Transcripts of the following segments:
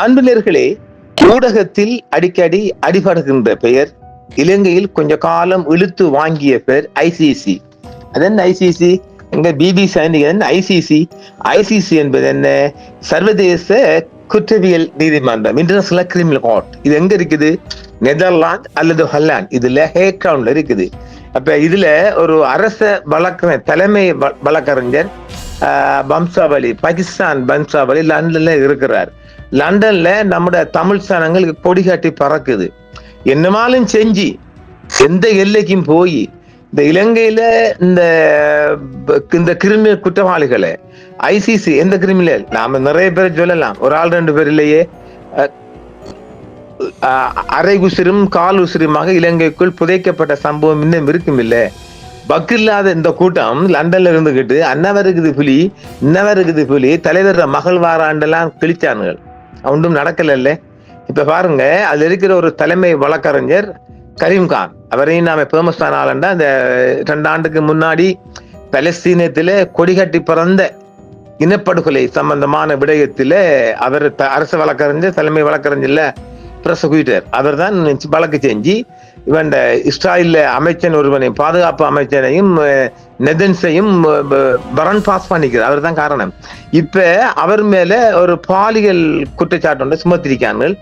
அன்புநேயர்களே, ஊடகத்தில் அடிக்கடி அடிபடுகின்ற பெயர், இலங்கையில் கொஞ்ச காலம் இழுத்து வாங்கிய பெயர் ஐசிசி. அதென்ன ஐசிசி? எங்க பிபிசி ஐசிசி. ஐசிசி என்பது என்ன? சர்வதேச குற்றவியல் நீதிமன்றம், இன்டர்நேஷனல் கிரிமினல் கோர்ட். இது எங்க இருக்குது? நெதர்லாந்து அல்லது ஹொல்லாந்து. இதுல ஹேக் டவுன்ல இருக்குது. அப்ப இதுல ஒரு அரச வழக்கறிஞர், தலைமை வழக்கறிஞர் பம்சாவலி, பாகிஸ்தான் பம்சாவலி லண்டன்ல இருக்கிறார். லண்டன்ல நம்முடைய தமிழ் சனங்களுக்கு கொடி காட்டி பறக்குது. என்னமாலும் செஞ்சு எந்த எல்லைக்கும் போய் இந்த இலங்கையில இந்த கிரிமினல் குற்றவாளிகளை ஐசிசி, எந்த கிரிமினல் நாம நிறைய பேர் சொல்லலாம், ஒரு ஆள் ரெண்டு பேர் இல்லையே, அரை உசிரும் கால் உசிருமாக இலங்கைக்குள் புதைக்கப்பட்ட சம்பவம் இன்னும் இருக்கும் இல்ல. பக்கில்லாத இந்த கூட்டம் லண்டன்ல இருந்துகிட்டு அன்னவருக்குது புலி, இன்னவருக்குது புலி, தலைவர் மகள் வாராண்டெல்லாம் கிழிச்சானுகள். ஒன்றும் நடக்கல. இப்ப பாருங்க, அதுல இருக்கிற ஒரு தலைமை வழக்கறிஞர் கரீம்கான், அவரையும் நாம பேமஸ் ஆனாலண்டா இந்த 2 ஆண்டுக்கு முன்னாடி பலஸ்தீனத்தில கொடிகட்டி பிறந்த இனப்படுகொலை சம்பந்தமான விடயத்தில அவர் அரசு வழக்கறிஞர், தலைமை வழக்கறிஞர்ல ப்ரோசிக்யூட்டர், அவர் தான் வழக்கு செஞ்சு இவன் இஸ்ராயல் அமைச்சன் ஒருவனையும், பாதுகாப்பு அமைச்சனையும், நெதன்ஸையும் பரன் பாஸ் பண்ணிக்கிறார். அவர் தான் காரணம். இப்ப அவர் மேல ஒரு பாலியல் குற்றச்சாட்டு சுமத்திருக்கார்கள்.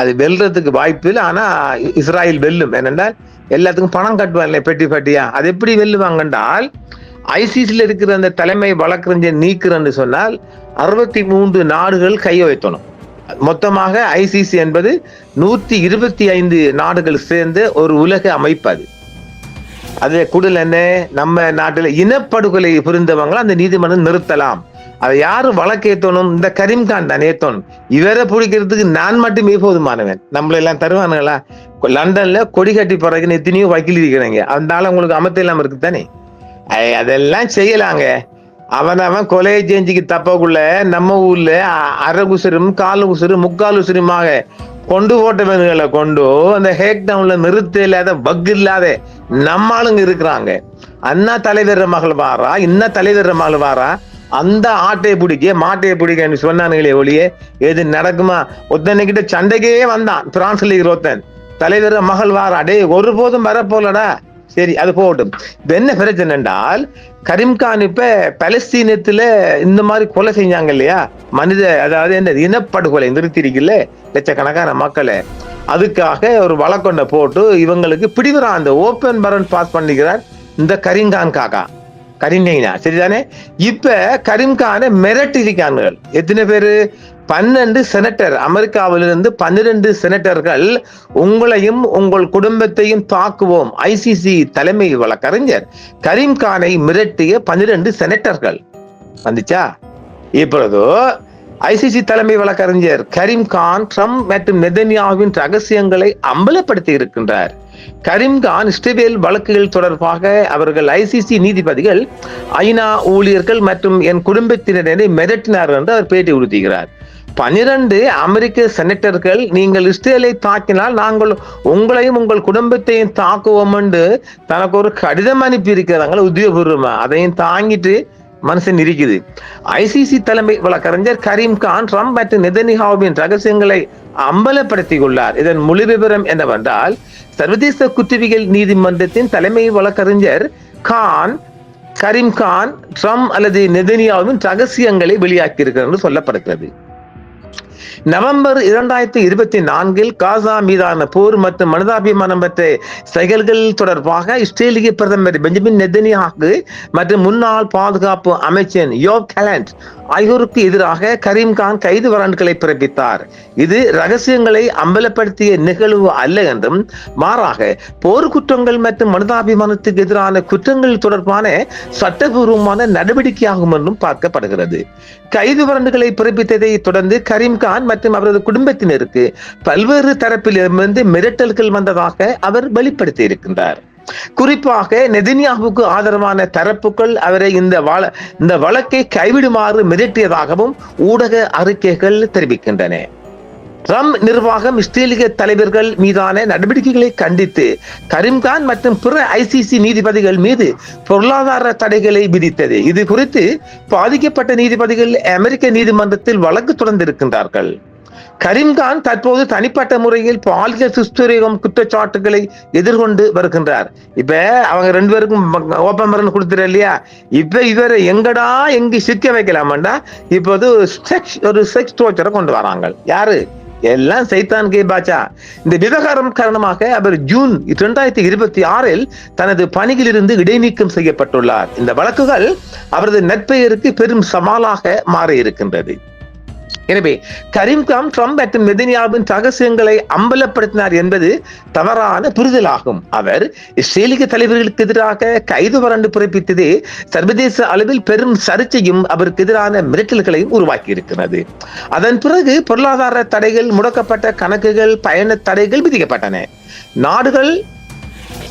அது வெல்றதுக்கு வாய்ப்பு இல்லை. ஆனா இஸ்ராயல் வெல்லும். என்னென்றால் எல்லாத்துக்கும் பணம் கட்டுவாங்க பெட்டி பெட்டியா. அது எப்படி வெல்லுவாங்கன்றால், ஐசிசில இருக்கிற அந்த தலைமை வழக்கறிஞர் நீக்கிறன்னு சொன்னால் 63 நாடுகள் கையை வைத்தணும். மொத்தமாக ஐசிசி என்பது 125 நாடுகள் சேர்ந்த ஒரு உலக அமைப்பு. அது கூடுதல் என்ன, நம்ம நாட்டில் இனப்படுகொலை புரிந்தவங்களை அந்த நீதிமன்றம் நிறுத்தலாம். அதை யாரு வழக்கேற்றணும்? இந்த கரீம்கான் தான் ஏற்றணும். இவரை பிடிக்கிறதுக்கு நான் மட்டுமே போதுமானவன். நம்மள எல்லாம் தருவானுங்களா? லண்டன்ல கொடி கட்டி போறதுன்னு எத்தனையோ வக்கீல் இருக்கிறாங்க. அதனால உங்களுக்கு அமைத்த இல்லாம இருக்கு தானே. அதெல்லாம் செய்யலாங்க. அவன் கொலையை செஞ்சுக்கு தப்பக்குள்ள நம்ம ஊர்ல அரை உசுரும் கால் உசுரும் முக்கால் உசுருமாக கொண்டு போட்டவன்களை கொண்டு அந்த ஹேக் டவுன்ல நிறுத்த இல்லாத பக் இல்லாத நம்ம ஆளுங்க இருக்கிறாங்க. அண்ணா தலைவர் மகள் வாரா, இன்ன தலைவர் மகள் வாரா, அந்த ஆட்டையை பிடிக்க மாட்டையை பிடிக்க சொன்னானுங்களே ஒளியே, எது நடக்குமா? ஒருத்தனைக்கிட்ட சண்டைக்கே வந்தான் பிரான்ஸ்ல ஒருத்தன், தலைவர் மகள் வாரா, டே ஒருபோதும் வரப்போலடா. சரி, அது போகட்டும். இப்ப என்ன பிரச்சனை என்றால், கரீம்கான் இப்ப பலஸ்தீனத்துல இந்த மாதிரி கொலை செஞ்சாங்க இல்லையா, அதாவது என்ன இனப்படுகொலை நிறுத்திருக்குல்ல லட்சக்கணக்கான மக்களை, அதுக்காக ஒரு வழக்கொண்ட போட்டு இவங்களுக்கு பிடிவரா அந்த ஓப்பன் பரன் பாஸ் பண்ணிக்கிறார் இந்த கரீம்கான் காக்கா. கரீம்கானா சரிதானே? இப்ப கரீம்கானை மிரட்டிருக்காங்க. எத்தனை பேரு? 12 செனட்டர், அமெரிக்காவிலிருந்து 12 செனட்டர்கள் உங்களையும் உங்கள் குடும்பத்தையும் தாக்குவோம். ஐசிசி தலைமை வழக்கறிஞர் கரீம்கானை மிரட்டிய 12 செனட்டர்கள் வந்துச்சா? இப்பொழுதோ ஐசிசி தலைமை வழக்கறிஞர் கரீம்கான் ட்ரம்ப் மற்றும் நெதன்யாஹுவின் ரகசியங்களை அம்பலப்படுத்தி இருக்கின்றார். கரீம்கான் இஸ்ரேல் வழக்குகள் தொடர்பாக அவர்கள் ஐசிசி நீதிபதிகள், ஐநா ஊழியர்கள் மற்றும் என் குடும்பத்தினரை மிரட்டினார் என்று அவர் பேட்டி கொடுத்துகிறார். 12 அமெரிக்க செனட்டர்கள், நீங்கள் இஸ்ரேலை தாக்கினால் நாங்கள் உங்களையும் உங்கள் குடும்பத்தையும் தாக்குவோம் என்று தனக்கு ஒரு கடிதம் அனுப்பி இருக்கிறாங்க உத்தியோகபூர்வமா. அதையும் தாங்கிட்டு மனுஷன் இருக்குது. ஐசிசி தலைமை வழக்கறிஞர் கரீம்கான் ட்ரம்ப் மற்றும் நெதன்யாஹுவின் ரகசியங்களை அம்பலப்படுத்திக் கொண்டார். இதன் முழு விவரம் என்னவென்றால், சர்வதேச குற்றவியல் நீதிமன்றத்தின் தலைமை வழக்கறிஞர் கரீம்கான் ட்ரம்ப் அல்லது நெதன்யாஹுவின் ரகசியங்களை வெளியாக்கி இருக்கிறார் என்று சொல்லப்படுகிறது. நவம்பர் 2024 காசா மீதான போர் மற்றும் மனிதாபிமானம் பற்ற செயல்கள் தொடர்பாக இஸ்ரேலிய பிரதமர் பெஞ்சமின் நெதன்யாஹு மற்றும் முன்னாள் பாதுகாப்பு அமைச்சர் யோவ் கேலண்ட் ஆகியோருக்கு எதிராக கரீம்கான் கைது வாரண்ட்களை பிறப்பித்தார். இது ரகசியங்களை அம்பலப்படுத்திய நிகழ்வு அல்ல என்றும், மாறாக போர் குற்றங்கள் மற்றும் மனிதாபிமானத்துக்கு எதிரான குற்றங்கள் தொடர்பான சட்டபூர்வமான நடவடிக்கையாகும் என்றும் பார்க்கப்படுகிறது. கைது வாரண்ட்களை பிறப்பித்ததை தொடர்ந்து கரீம்கான் மற்றும் அவரது குடும்பத்தினருக்கு பல்வேறு தரப்பிலிருந்து மிரட்டல்கள் வந்ததாக அவர் வெளிப்படுத்தி இருக்கின்றார். குறிப்பாக நெதன்யாஹுவுக்கு ஆதரவான தரப்புகள் அவரை இந்த வழக்கை கைவிடுமாறு மிரட்டியதாகவும் ஊடக அறிக்கைகள் தெரிவிக்கின்றன. ட்ரம்ப் நிர்வாகம் இஸ்ரேலிய தலைவர்கள் மீதான நடவடிக்கைகளை கண்டித்து கரீம்கான் மற்றும் பிற ஐசிசி நீதிபதிகள் மீது பொருளாதார தடைகளை விதித்தது. இது குறித்து பாதிக்கப்பட்ட நீதிபதிகள் அமெரிக்க நீதிமன்றத்தில் வழக்கு தொடர்ந்திருக்கின்றார்கள். கரீம்கான் தற்போது தனிப்பட்ட முறையில் பாலியல் துஷ்பிரயோகம் குற்றச்சாட்டுகளை எதிர்கொண்டு வருகின்றார். இப்ப அவங்க 2 பேருக்கும் ஓப்பன் மரணம் கொடுத்துரு இல்லையா, இப்ப இவரை எங்கு சிக்க வைக்கலாமாண்டா இப்போது ஒரு செக்ஸ் டோர்ச்சரை கொண்டு வராங்க. யாரு? எல்லாம் சைத்தான் கே பாச்சா. இந்த விவகாரம் காரணமாக அவர் ஜூன் 2026 தனது பணியிலிருந்து இடைநீக்கம் செய்யப்பட்டுள்ளார். இந்த வழக்குகள் அவரது நற்பெயருக்கு பெரும் சவாலாக மாறி இருக்கின்றது. எனவே கரீம்கான் ட்ரம்ப் மற்றும் நெதன்யாஹுவின் ரகசியங்களை அம்பலப்படுத்தினார் என்பது தவறான புரிதலாகும். அவர் இஸ்ரேலிய தலைவர்களுக்கு எதிராக கைது வரண்டு பிறப்பித்ததே சர்வதேச அளவில் பெரும் சர்ச்சையும் அவருக்கு எதிரான மிரட்டல்களையும் உருவாக்கி இருக்கிறது. அதன் பிறகு பொருளாதார தடைகள், முடக்கப்பட்ட கணக்குகள், பயண தடைகள் விதிக்கப்பட்டன. நாடுகள்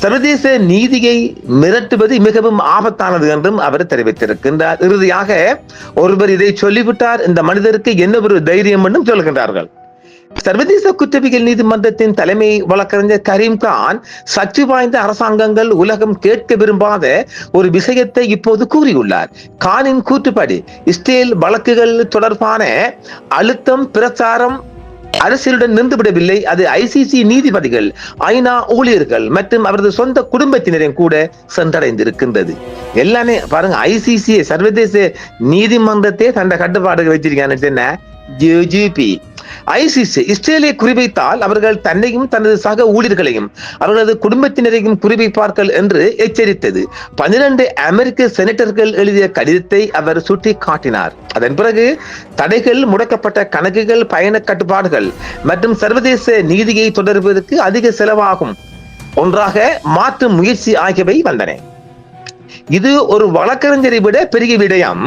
சர்வதேச நீதியை மிரட்டுவது மிகவும் ஆபத்தானது என்றும் அவர் தெரிவித்திருக்கின்றார். இறுதியாக ஒருவர் இதை சொல்லிவிட்டார், இந்த மனிதருக்கு என்ன ஒரு தைரியம் என்றும் சொல்கின்றார்கள். சர்வதேச குற்றவியல் நீதிமன்றத்தின் தலைமை வழக்கறிஞர் கரீம்கான் சக்தி வாய்ந்த அரசாங்கங்கள் உலகம் கேட்க விரும்பாத ஒரு விஷயத்தை இப்போது கூறியுள்ளார். கானின் கூற்றுப்படி இஸ்ரேல் வழக்குகள் தொடர்பான அழுத்தம் பிரச்சாரம் அரசியலுடன் நின்றுவிடவில்லை. அது ICC நீதிபதிகள், ஐநா ஊழியர்கள் மற்றும் அவரது சொந்த குடும்பத்தினரையும் கூட சென்றடைந்திருக்கின்றது. எல்லாமே பாருங்க, ICC சர்வதேச நீதிமன்றத்தை தந்த கட்டுப்பாடுகள் வச்சிருக்காங்க. ICC இஸ்ரேலை குறிவைத்தால் அவர்கள் தன்னையும் தனது சக ஊழியர்களையும் அவர்களது குடும்பத்தினரையும் குறிவைப்பார்கள் என்று எச்சரித்தது. 12 அமெரிக்க செனட்டர்கள் எழுதிய கடிதத்தை அவர் சுட்டி காட்டினார். அதன் பிறகு தடைகள், முடக்கப்பட்ட கணக்குகள், பயண கட்டுப்பாடுகள் மற்றும் சர்வதேச நீதியை தொடர்வதற்கு அதிக செலவாகும் ஒன்றாக மாற்றும் முயற்சி ஆகியவை வந்தன. இது ஒரு வழக்கறிஞரை விட பெரிய விடயம்.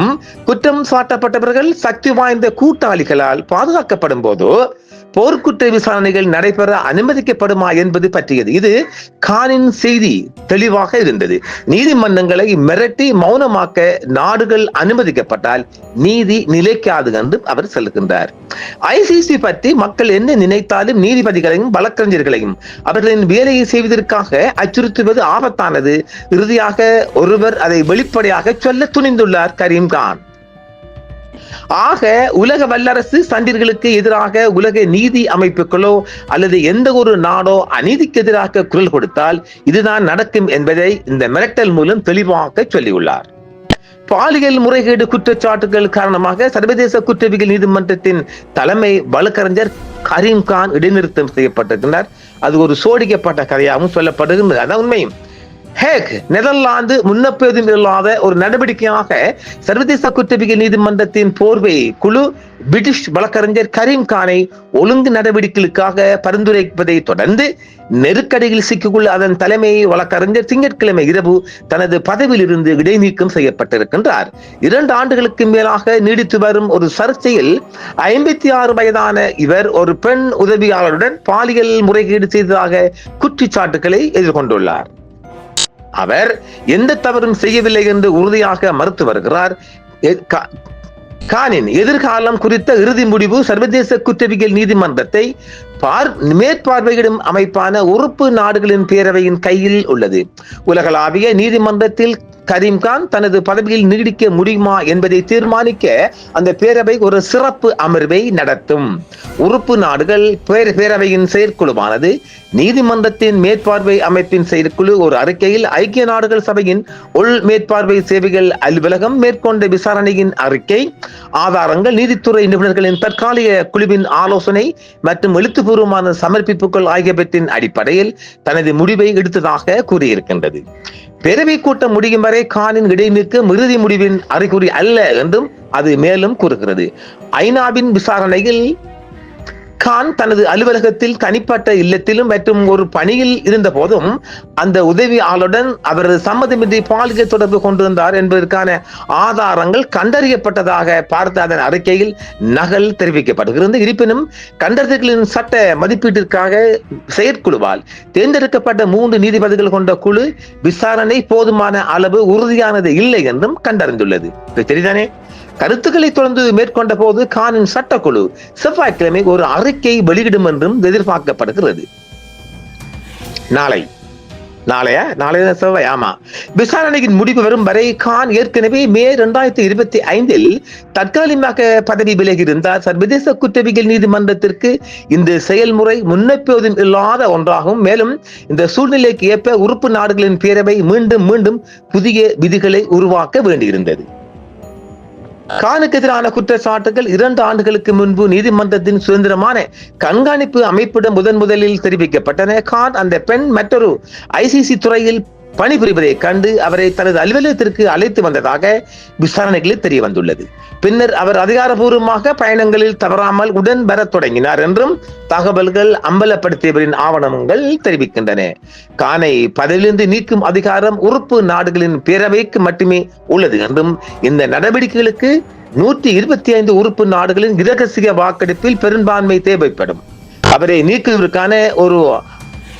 குற்றம் சாட்டப்பட்டவர்கள் சக்தி வாய்ந்த கூட்டாளிகளால் பாதுகாக்கப்படும் போது போர்க்குற்ற விசாரணைகள் நடைபெற அனுமதிக்கப்படுமா என்பது பற்றியது. இது கானின் செய்தி தெளிவாக இருந்தது. நீதிமன்றங்களை மிரட்டி மௌனமாக்க நாடுகள் அனுமதிக்கப்பட்டால் நீதி நிலைக்காது என்று அவர் சொல்லுகின்றார். ICC பற்றி மக்கள் என்ன நினைத்தாலும் நீதிபதிகளையும் வழக்கறிஞர்களையும் அவர்களின் வேலையை செய்வதற்காக அச்சுறுத்துவது ஆபத்தானது. இறுதியாக ஒருவர் அதை வெளிப்படையாக சொல்ல துணிந்துள்ளார், கரீம்கான். ஆக உலக வல்லரசு சண்டிர்களுக்கு எதிராக உலக நீதி அமைப்புகளோ அல்லது எந்த ஒரு நாடோ அநீதிக்கு எதிராக குரல் கொடுத்தால் இதுதான் நடக்கும் என்பதை இந்த மிரட்டல் மூலம் தெளிவாக சொல்லியுள்ளார். பாலியல் முறைகேடு குற்றச்சாட்டுகள் காரணமாக சர்வதேச குற்றவியல் நீதிமன்றத்தின் தலைமை வழக்கறிஞர் கரீம்கான் இடைநிறுத்தம் செய்யப்பட்டிருக்கிறார். அது ஒரு சோடிக்கப்பட்ட கதையாகவும் சொல்லப்படுகின்றது. அதான் உண்மையும். ஹேக் நெதர்லாந்து முன்னெப்போதும் இல்லாத ஒரு நடவடிக்கையாக சர்வதேச குற்றவியல் நீதிமன்றத்தின் போர்வை குழு பிரிட்டிஷ் வழக்கறிஞர் கரீம்கானை ஒழுங்கு நடவடிக்கைகளுக்காக பரிந்துரைப்பதை தொடர்ந்து நெருக்கடியில் சிக்கியுள்ள அதன் தலைமை வழக்கறிஞர் திங்கட்கிழமை இரவு தனது பதவியில் இருந்து இடைநீக்கம் செய்யப்பட்டிருக்கின்றார். 2 ஆண்டுகளுக்கு மேலாக நீடித்து வரும் ஒரு சர்ச்சையில் 56 வயதான இவர் ஒரு பெண் உதவியாளருடன் பாலியல் முறைகேடு செய்ததாக குற்றச்சாட்டுகளை எதிர்கொண்டுள்ளார். அவர் எந்த தவறும் செய்யவில்லை என்று உறுதியாக மறுத்து வருகிறார். கானின் எதிர்காலம் குறித்த இறுதி முடிவு சர்வதேச குற்றவியல் நீதிமன்றத்தை மேற்பார்வையிடும் அமைப்பான உறுப்பு நாடுகளின் பேரவையின் கையில் உள்ளது. உலகளாவிய நீதிமன்றத்தில் கரீம்கான் தனது பதவியில் நீடிக்க முடியுமா என்பதை தீர்மானிக்க அந்த பேரவை ஒரு சிறப்பு அமர்வை நடத்தும். உறுப்பு நாடுகள் பேரவையின் செயற்குழுவானது நீதிமன்றத்தின் மேற்பார்வை அமைப்பின் செயற்குழு ஒரு அறிக்கையில் ஐக்கிய நாடுகள் சபையின் உள் மேற்பார்வை சேவைகள் அலுவலகம் மேற்கொண்ட விசாரணையின் அறிக்கை, ஆதாரங்கள், நீதித்துறை நிபுணர்களின் தற்காலிக குழுவின் ஆலோசனை மற்றும் எழுத்துப்பூர்வமான சமர்ப்பிப்புகள் ஆகியவற்றின் அடிப்படையில் தனது முடிவை எடுத்ததாக கூறியிருக்கின்றது. பேரவை கூட்டம் முடியும் வரை கானின் இடைநீக்கம் இறுதி முடிவின் அறிகுறி அல்ல என்றும் அது மேலும் கூறுகிறது. ஐநாவின் விசாரணையில் கான் தனது அலுவலகத்தில், தனிப்பட்ட இல்லத்திலும் மற்றும் ஒரு பணியில் இருந்த போதும் அந்த உதவியாளருடன் அவரது சம்மதமின்றி பாலியல் தொடர்பு கொண்டிருந்தார் என்பதற்கான ஆதாரங்கள் கண்டறியப்பட்டதாக பார்த்த அதன் அறிக்கையில் நகல் தெரிவிக்கப்படுகிறது. இருப்பினும் கண்டறிதல்களின் சட்ட மதிப்பீட்டிற்காக செயற்குழுவால் தேர்ந்தெடுக்கப்பட்ட 3 நீதிபதிகள் கொண்ட குழு விசாரணை போதுமான அளவு உறுதியானது இல்லை என்றும் கண்டறிந்துள்ளது. தெரியுதானே? கருத்துக்களை தொடர்ந்து மேற்கொண்ட போது கானின் சட்டக்குழு செவ்வாய்க்கிழமை ஒரு அறிக்கை வெளியிடும் என்றும் எதிர்பார்க்கப்படுகிறது. நாளை நாளைய செவ்வாய். ஆமா, விசாரணையின் முடிவு வரும் வரை கான் ஏற்கனவே மே 2025 தற்காலிகமாக பதவி விலகி இருந்தார். சர்வதேச குற்றவியல் நீதிமன்றத்திற்கு இந்த செயல்முறை முன்னெப்போதும் இல்லாத ஒன்றாகும். மேலும் இந்த சூழ்நிலைக்கு ஏற்ப உறுப்பு நாடுகளின் பேரவை மீண்டும் புதிய விதிகளை உருவாக்க வேண்டியிருந்தது. கானுக்கு எதிரான குற்றச்சாட்டுகள் 2 ஆண்டுகளுக்கு முன்பு நீதிமன்றத்தின் சுதந்திரமான கண்காணிப்பு அமைப்பிடம் முதலில் தெரிவிக்கப்பட்டன. கான் அந்த பெண் மற்றொரு ICC துறையில் பணிபுரிவதை கண்டு அவரை தனது அலுவலகத்திற்கு அழைத்து வந்ததாக விசாரணைகளில் தெரிய வந்துள்ளது. பின்னர் அவர் அதிகாரப்பூர்வமாக பயணங்களில் தவறாமல் உடன் வர தொடங்கினார் என்றும் தகவல்கள் அம்பலப்படுத்தியவரின் ஆவணங்கள் தெரிவிக்கின்றன. கானை பதவியிலிருந்து நீக்கும் அதிகாரம் உறுப்பு நாடுகளின் பேரவைக்கு மட்டுமே உள்ளது என்றும் இந்த நடவடிக்கைகளுக்கு 125 உறுப்பு நாடுகளின் இரகசிய வாக்கெடுப்பில் பெரும்பான்மை தேவைப்படும். அவரை நீக்குவதற்கான ஒரு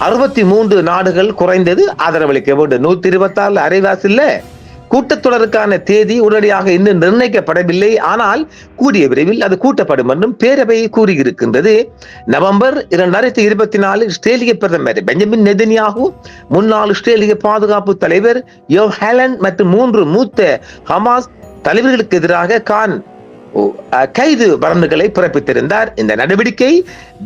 63 நாடுகள் குறைந்தது ஆதரவளிக்க வேண்டும். 126 அரைவாசில்ல. கூட்டத்தொடருக்கான தேதி உடனடியாக இன்னும் நிர்ணயிக்கப்படவில்லை. ஆனால் கூடிய விரைவில் அது கூட்டப்படும் என்றும் பேரவை கூறியிருக்கின்றது. நவம்பர் 2024 இஸ்ரேலிய பிரதமர் பெஞ்சமின் நெதன்யாகு, முன்னாள் இஸ்ரேலிய பாதுகாப்பு தலைவர் யோவ் ஹேலண்ட் மற்றும் 3 மூத்த ஹமாஸ் தலைவர்களுக்கு எதிராக கான் கைது வரம்புகளை பிறப்பித்திருந்தார். இந்த நடவடிக்கை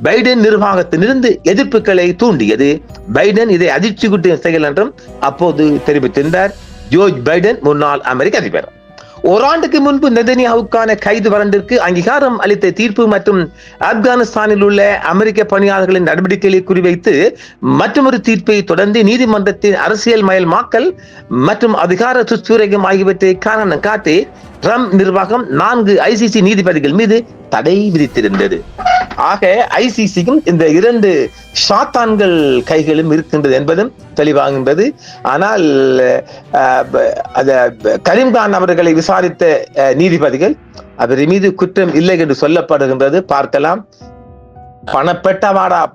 பைடன் நிர்வாகத்திலிருந்து எதிர்ப்புகளை தூண்டியது. பைடன் இதை அதிர்ச்சி செயல் என்றும் அப்போது தெரிவித்திருந்தார். ஜோர்ஜ் பைடன் முன்னாள் அமெரிக்க அதிபர். ஓராண்டுக்கு முன்பு நெதன்யாவுக்கான கைது வரண்டிற்கு அங்கீகாரம் அளித்த தீர்ப்பு மற்றும் ஆப்கானிஸ்தானில் உள்ள அமெரிக்க பணியாளர்களின் நடவடிக்கைகளை குறிவைத்து மற்றொரு தீர்ப்பை தொடர்ந்து நீதிமன்றத்தின் அரசியல் மயல்மாக்கல் மற்றும் அதிகார துஷ்பிரயோகம் ஆகியவற்றை காரணம் காட்டி ட்ரம்ப் நிர்வாகம் 4 ICC நீதிபதிகள் மீது தடை விதித்திருந்தது. ஆக ICCக்கும் இந்த 2 சாத்தான்கள் கைகளும் இருக்கின்றது என்பதும் தெளிவாகின்றது. ஆனால் கரீம்கான் அவர்களை விசாரித்த நீதிபதிகள் அவர் மீது குற்றம் இல்லை என்று சொல்லப்படுகின்றது. பார்க்கலாம்.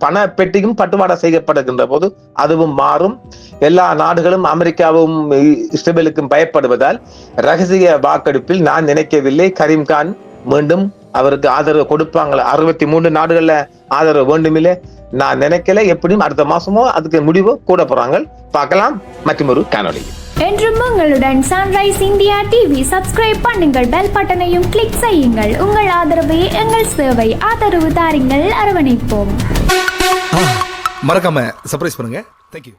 பணப்பெட்டியும் பட்டுவாடா செய்யப்படுகின்ற போது அதுவும் மாறும். எல்லா நாடுகளும் அமெரிக்காவும் இஸ்ரேலுக்கும் பயப்படுவதால் ரகசிய வாக்கெடுப்பில் நான் நினைக்கவில்லை கரீம்கான் மீண்டும் அவருக்கு ஆதரவு கொடுப்பாங்களா. 63 நாடுகள்ல ஆதரவு வேண்டுமில்லை நான் நினைக்கல. எப்படியும் அடுத்த மாசமோ அதுக்கு முடிவு கூட போறாங்க. பார்க்கலாம் மற்றொரு காணொளி. என்றும் உங்களுடன் சன்ரைஸ் இந்தியா டிவி சப்ஸ்கிரைப் பண்ணுங்கள், பெல் பட்டனையும் கிளிக் செய்யுங்கள். உங்கள் ஆதரவே எங்கள் சேவை. ஆதரவு தாருங்கள், அரவணைப்போம். மறக்காம சர்ப்ரைஸ் பண்ணுங்க. தேங்க்யூ.